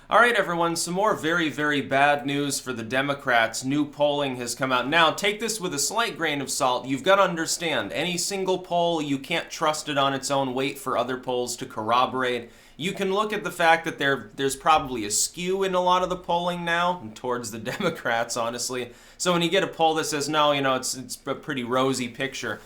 All right, everyone, some more very, very bad news for the Democrats. New polling has come out. Now, take this with a slight grain of salt. You've got to understand, any single poll, you can't trust it on its own. Wait for other polls to corroborate. You can look at the fact that there's probably a skew in a lot of the polling now towards the Democrats, honestly. So when you get a poll that says, no, it's a pretty rosy picture,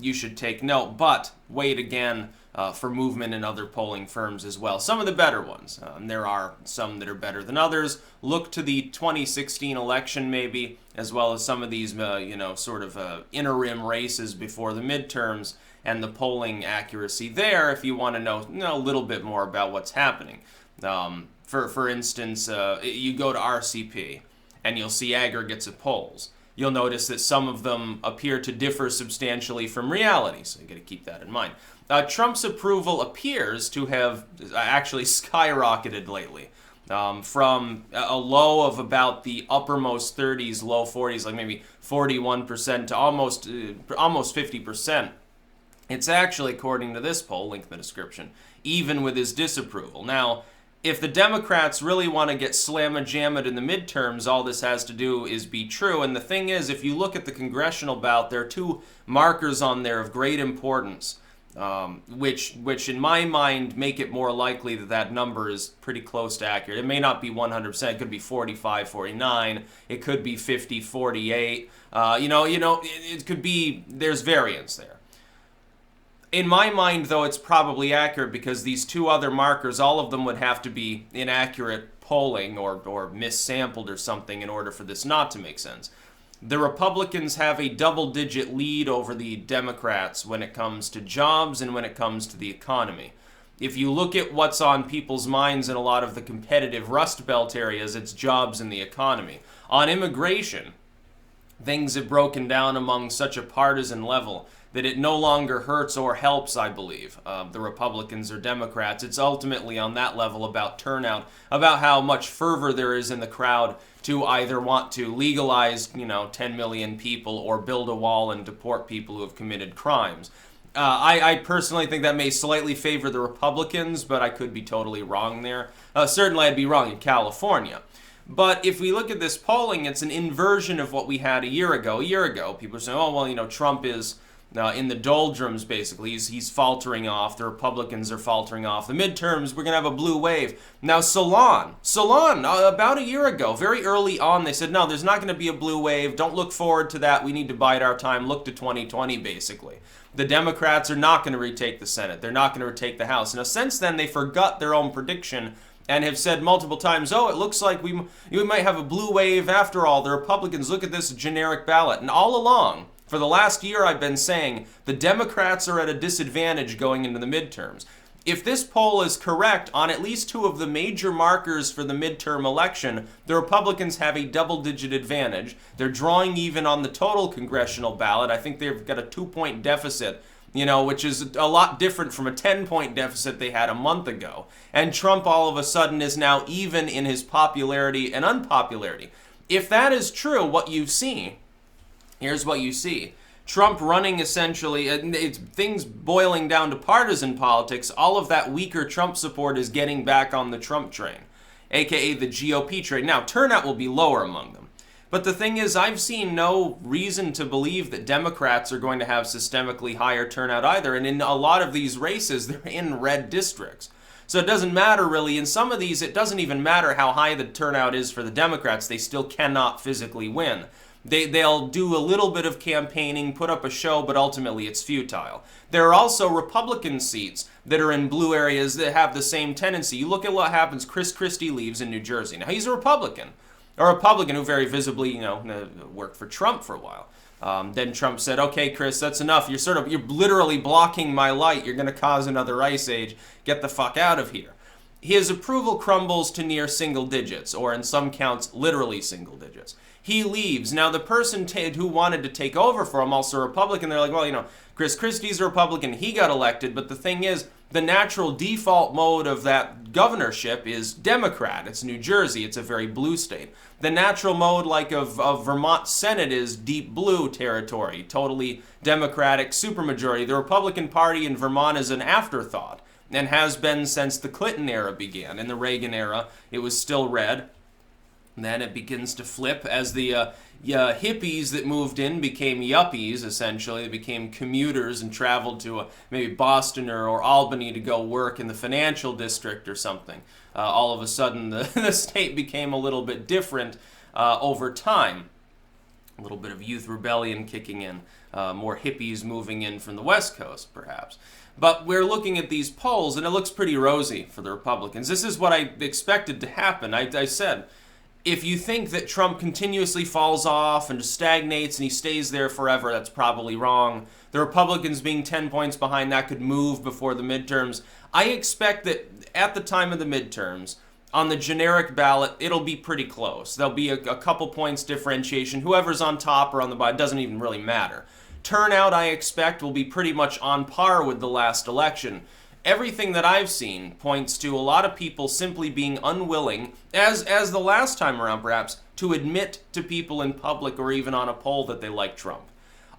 you should take note. But wait again. For movement in other polling firms as well. Some of the better ones. There are some that are better than others. Look to the 2016 election maybe, as well as some of these, interim races before the midterms and the polling accuracy there if you want to know a little bit more about what's happening. For instance, you go to RCP and you'll see aggregates of polls. You'll notice that some of them appear to differ substantially from reality, so you got to keep that in mind. Trump's approval appears to have actually skyrocketed lately, from a low of about the uppermost 30s, low 40s, like maybe 41% to almost 50%. It's actually, according to this poll, link in the description, even with his disapproval. Now, if the Democrats really want to get slamma-jammed in the midterms, all this has to do is be true. And the thing is, if you look at the congressional ballot, there are two markers on there of great importance, which in my mind make it more likely that that number is pretty close to accurate. It may not be 100%. It could be 45, 49. It could be 50, 48. It could be, there's variance there. In my mind, though, it's probably accurate because these two other markers, all of them would have to be inaccurate polling or missampled or something in order for this not to make sense. The Republicans have a double-digit lead over the Democrats when it comes to jobs and when it comes to the economy. If you look at what's on people's minds in a lot of the competitive Rust Belt areas, it's jobs and the economy. On immigration, things have broken down among such a partisan level that it no longer hurts or helps, I believe, the Republicans or Democrats. It's ultimately on that level about turnout, about how much fervor there is in the crowd to either want to legalize, 10 million people or build a wall and deport people who have committed crimes. I personally think that may slightly favor the Republicans, but I could be totally wrong there. Certainly I'd be wrong in California. But if we look at this polling, it's an inversion of what we had a year ago. A year ago, people were saying, Trump is in the doldrums, basically. He's faltering off. The Republicans are faltering off. The midterms, we're going to have a blue wave. Now, Salon, about a year ago, very early on, they said, no, there's not going to be a blue wave. Don't look forward to that. We need to bide our time. Look to 2020, basically. The Democrats are not going to retake the Senate. They're not going to retake the House. Now, since then, they forgot their own prediction and have said multiple times, it looks like we might have a blue wave after all. The Republicans, look at this generic ballot. And all along, for the last year, I've been saying the Democrats are at a disadvantage going into the midterms. If this poll is correct on at least two of the major markers for the midterm election, the Republicans have a double-digit advantage. They're drawing even on the total congressional ballot. I think they've got a 2-point deficit, which is a lot different from a 10-point deficit they had a month ago. And Trump all of a sudden is now even in his popularity and unpopularity. If that is true, what you see, here's what you see. Trump running essentially, it's things boiling down to partisan politics. All of that weaker Trump support is getting back on the Trump train, aka the GOP train. Now, turnout will be lower among them. But the thing is, I've seen no reason to believe that Democrats are going to have systemically higher turnout either. And in a lot of these races, they're in red districts. So it doesn't matter really. In some of these, it doesn't even matter how high the turnout is for the Democrats. They still cannot physically win. They'll do a little bit of campaigning, put up a show, but ultimately it's futile. There are also Republican seats that are in blue areas that have the same tendency. You look at what happens. Chris Christie leaves in New Jersey. Now, he's a Republican who very visibly, worked for Trump for a while. Then Trump said, okay, Chris, that's enough. You're literally blocking my light. You're going to cause another ice age. Get the fuck out of here. His approval crumbles to near single digits, or in some counts, literally single digits. He leaves. Now, the person who wanted to take over for him, also a Republican, they're like, Chris Christie's a Republican, he got elected, but the thing is, the natural default mode of that governorship is Democrat. It's New Jersey. It's a very blue state. The natural mode, like of Vermont Senate, is deep blue territory, totally Democratic supermajority. The Republican Party in Vermont is an afterthought. and has been since the Clinton era began. In the Reagan era, it was still red. And then it begins to flip as the hippies that moved in became yuppies, essentially. They became commuters and traveled to maybe Boston or Albany to go work in the financial district or something. All of a sudden, the state became a little bit different over time. A little bit of youth rebellion kicking in. More hippies moving in from the West Coast, perhaps. But we're looking at these polls, and it looks pretty rosy for the Republicans. This is what I expected to happen. I said, if you think that Trump continuously falls off and just stagnates and he stays there forever, that's probably wrong. The Republicans being 10 points behind, that could move before the midterms. I expect that at the time of the midterms, on the generic ballot, it'll be pretty close. There'll be a couple points differentiation. Whoever's on top or on the bottom, doesn't even really matter. Turnout, I expect, will be pretty much on par with the last election. Everything that I've seen points to a lot of people simply being unwilling, as the last time around perhaps, to admit to people in public or even on a poll that they like Trump.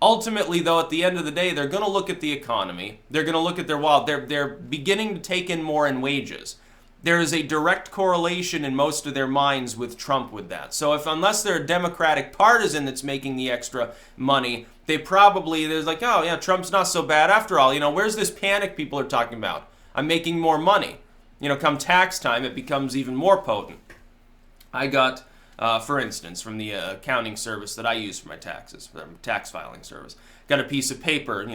Ultimately, though, at the end of the day, they're going to look at the economy. They're going to look at their wallet. They're beginning to take in more in wages. There is a direct correlation in most of their minds with Trump with that. So unless they're a Democratic partisan that's making the extra money, there's like, oh yeah, Trump's not so bad after all. Where's this panic people are talking about? I'm making more money. Come tax time, it becomes even more potent. I got, for instance, from the accounting service that I use for my taxes, for the tax filing service, got a piece of paper,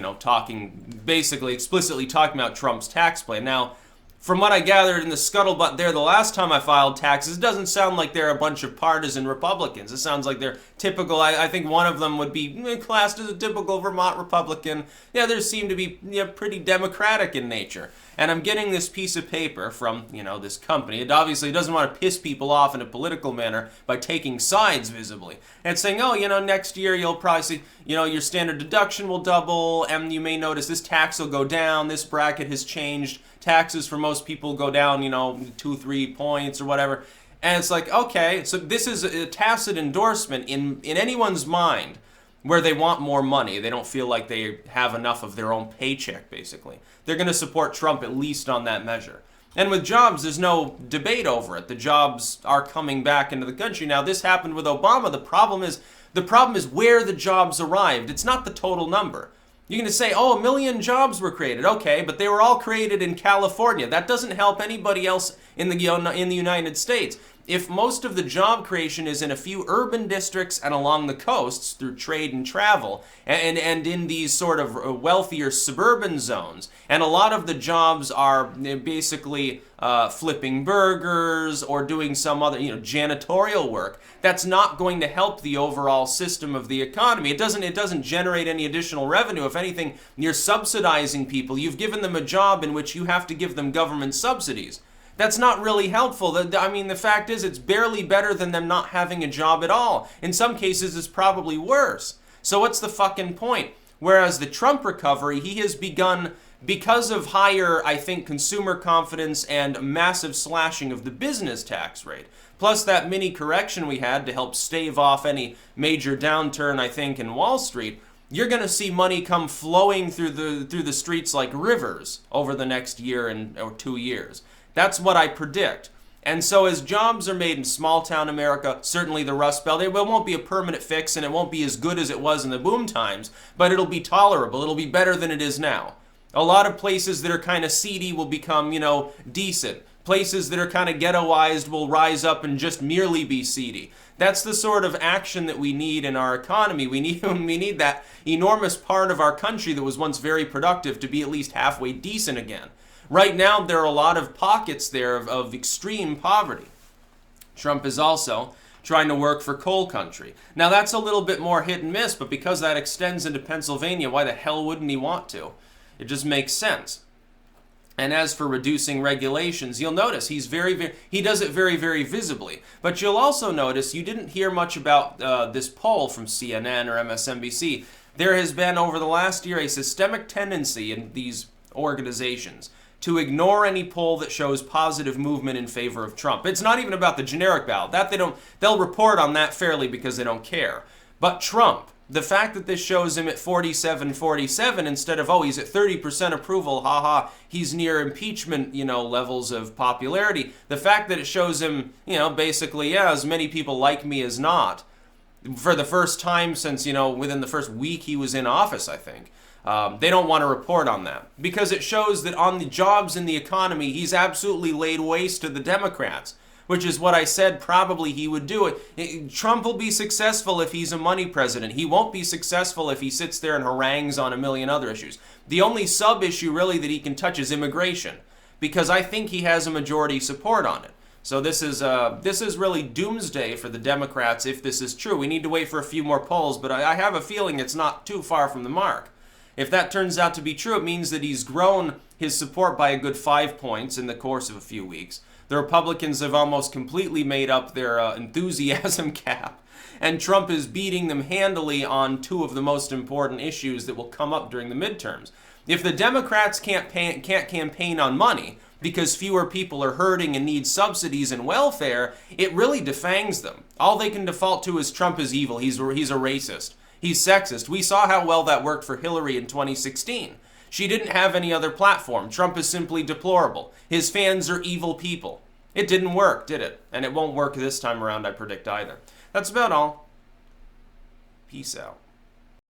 basically explicitly talking about Trump's tax plan. Now, from what I gathered in the scuttlebutt there, the last time I filed taxes, it doesn't sound like they're a bunch of partisan Republicans. It sounds like they're typical. I think one of them would be classed as a typical Vermont Republican. Yeah, they seem to be pretty Democratic in nature. And I'm getting this piece of paper from, this company. It obviously doesn't want to piss people off in a political manner by taking sides visibly. And it's saying, next year you'll probably see, your standard deduction will double, and you may notice this tax will go down, this bracket has changed. Taxes for most people go down, 2-3 points or whatever. And it's like, okay, so this is a tacit endorsement in anyone's mind where they want more money. They don't feel like they have enough of their own paycheck, basically. They're going to support Trump at least on that measure. And with jobs, there's no debate over it. The jobs are coming back into the country. Now, this happened with Obama. The problem is where the jobs arrived. It's not the total number. You're going to say, 1 million jobs were created. Okay, but they were all created in California. That doesn't help anybody else in the United States. If most of the job creation is in a few urban districts and along the coasts through trade and travel, and in these sort of wealthier suburban zones, and a lot of the jobs are basically flipping burgers or doing some other, janitorial work, that's not going to help the overall system of the economy. It doesn't generate any additional revenue. If anything, you're subsidizing people. You've given them a job in which you have to give them government subsidies. That's not really helpful. The fact is it's barely better than them not having a job at all. In some cases, it's probably worse. So what's the fucking point? Whereas the Trump recovery, he has begun because of higher, I think, consumer confidence and massive slashing of the business tax rate. Plus that mini correction we had to help stave off any major downturn, I think, in Wall Street. You're going to see money come flowing through the streets like rivers over the next year or 2 years. That's what I predict. And so as jobs are made in small town America, certainly the Rust Belt, it won't be a permanent fix and it won't be as good as it was in the boom times, but it'll be tolerable. It'll be better than it is now. A lot of places that are kind of seedy will become, decent. Places that are kind of ghettoized will rise up and just merely be seedy. That's the sort of action that we need in our economy. We need that enormous part of our country that was once very productive to be at least halfway decent again. Right now, there are a lot of pockets there of extreme poverty. Trump is also trying to work for coal country. Now, that's a little bit more hit and miss, but because that extends into Pennsylvania, why the hell wouldn't he want to? It just makes sense. And as for reducing regulations, you'll notice he does it very, very visibly. But you'll also notice you didn't hear much about this poll from CNN or MSNBC. There has been, over the last year, a systemic tendency in these organizations to ignore any poll that shows positive movement in favor of Trump. It's not even about the generic ballot. They'll report on that fairly because they don't care. But Trump, The fact that this shows him at 47 instead of, oh, he's at 30% approval, haha, he's near impeachment, levels of popularity. The fact that it shows him, basically, yeah, as many people like me as not, for the first time since, within the first week he was in office, I think. They don't want to report on that because it shows that on the jobs in the economy, he's absolutely laid waste to the Democrats, which is what I said probably he would do it. Trump will be successful if he's a money president. He won't be successful if he sits there and harangues on a million other issues. The only sub-issue really that he can touch is immigration, because I think he has a majority support on it. So this is really doomsday for the Democrats if this is true. We need to wait for a few more polls, but I have a feeling it's not too far from the mark. If that turns out to be true, it means that he's grown his support by a good 5 points in the course of a few weeks. The Republicans have almost completely made up their enthusiasm cap, and Trump is beating them handily on two of the most important issues that will come up during the midterms. If the Democrats can't campaign on money because fewer people are hurting and need subsidies and welfare, it really defangs them. All they can default to is Trump is evil, he's a racist, he's sexist. We saw how well that worked for Hillary in 2016. She didn't have any other platform. Trump is simply deplorable. His fans are evil people. It didn't work, did it? And it won't work this time around, I predict, either. That's about all. Peace out.